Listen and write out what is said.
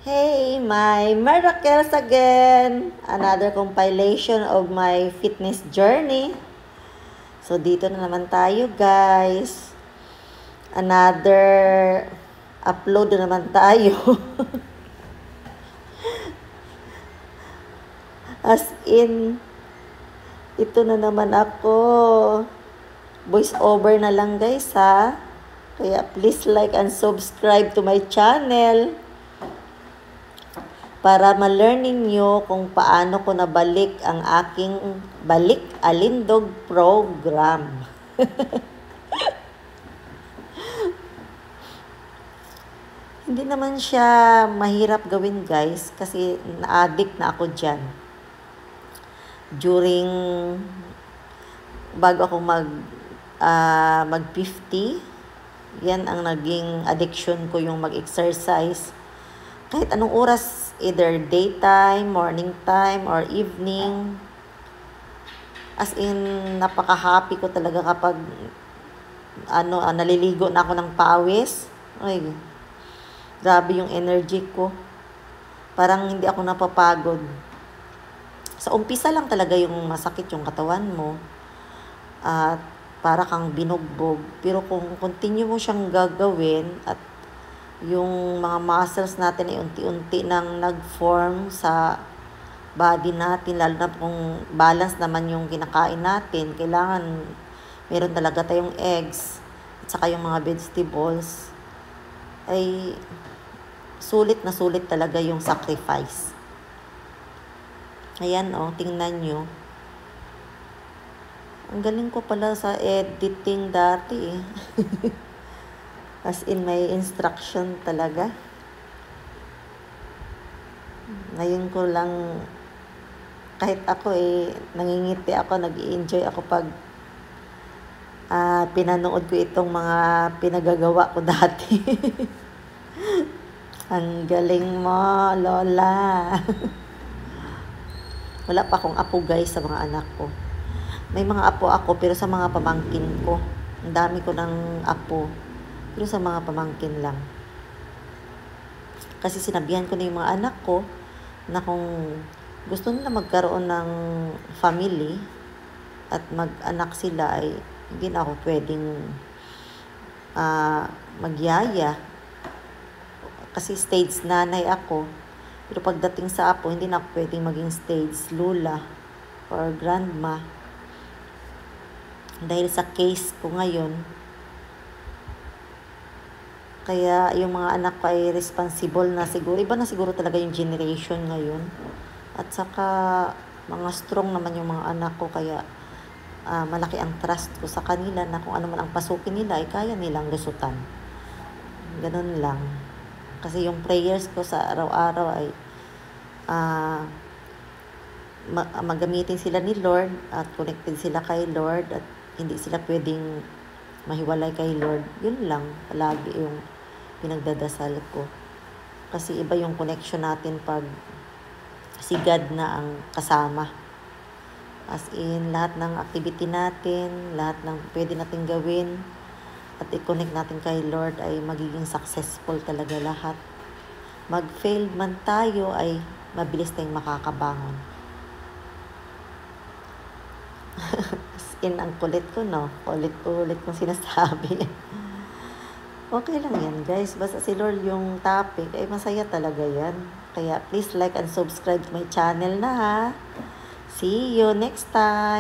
Hey, my miracles again! Another compilation of my fitness journey. So, dito na naman tayo, guys. Another upload na naman tayo. As in, ito na naman ako. Voice over na lang, guys, ha? Kaya please like and subscribe to my channel para ma-learning nyo kung paano ko nabalik ang aking Balik Alindog program. Hindi naman siya mahirap gawin, guys, kasi na-addict na ako dyan. Bago ako mag 50, yan ang naging addiction ko, yung mag-exercise. Kahit anong oras, either daytime, morning time, or evening. As in, napaka-happy ko talaga kapag naliligo na ako ng pawis. Ay, grabe yung energy ko. Parang hindi ako napapagod. Sa umpisa lang talaga yung masakit yung katawan mo. At para kang binugbog. Pero kung continue mo siyang gagawin at yung mga muscles natin ay unti-unti nang nag-form sa body natin, lalo na kung balance naman yung kinakain natin, kailangan meron talaga tayong eggs at saka yung mga vegetables, ay sulit na sulit talaga yung sacrifice. Ayan, tingnan nyo. Ang galing ko pala sa editing dati eh. As in, may instruction talaga. Ngayon ko lang, kahit ako nangingiti ako, nag-i-enjoy ako pag pinanood ko itong mga pinagagawa ko dati. Ang galing mo, Lola. Wala pa akong apo, guys, sa mga anak ko. May mga apo ako, pero sa mga pamangkin ko. Ang dami ko ng apo, pero sa mga pamangkin lang. Kasi sinabihan ko na yung mga anak ko na kung gusto nila magkaroon ng family at mag-anak sila, ay hindi na ako pwedeng magyaya. Kasi stage nanay ako. Pero pagdating sa apo, hindi na ako pwedeng maging stage lula or grandma. Dahil sa case ko ngayon, kaya yung mga anak ko ay responsible na siguro. Iba na siguro talaga yung generation ngayon. At saka mga strong naman yung mga anak ko. Kaya malaki ang trust ko sa kanila na kung ano man ang pasukin nila ay kaya nilang lusutan. Ganun lang. Kasi yung prayers ko sa araw-araw ay magamitin sila ni Lord at connected sila kay Lord at hindi sila pwedeng mahiwalay kay Lord. Yun lang palagi yung pinagdadasal ko. Kasi iba yung connection natin pag si God na ang kasama. As in, lahat ng activity natin, lahat ng pwede natin gawin at i-connect natin kay Lord ay magiging successful talaga lahat. Mag-fail man tayo ay mabilis tayong makakabangon. As in, ang kulit ko, no? Ulit-ulit kong sinasabi. Okay lang yan, guys. Basta si Lord yung topic, ay masaya talaga yan. Kaya please like and subscribe to my channel na, ha? See you next time!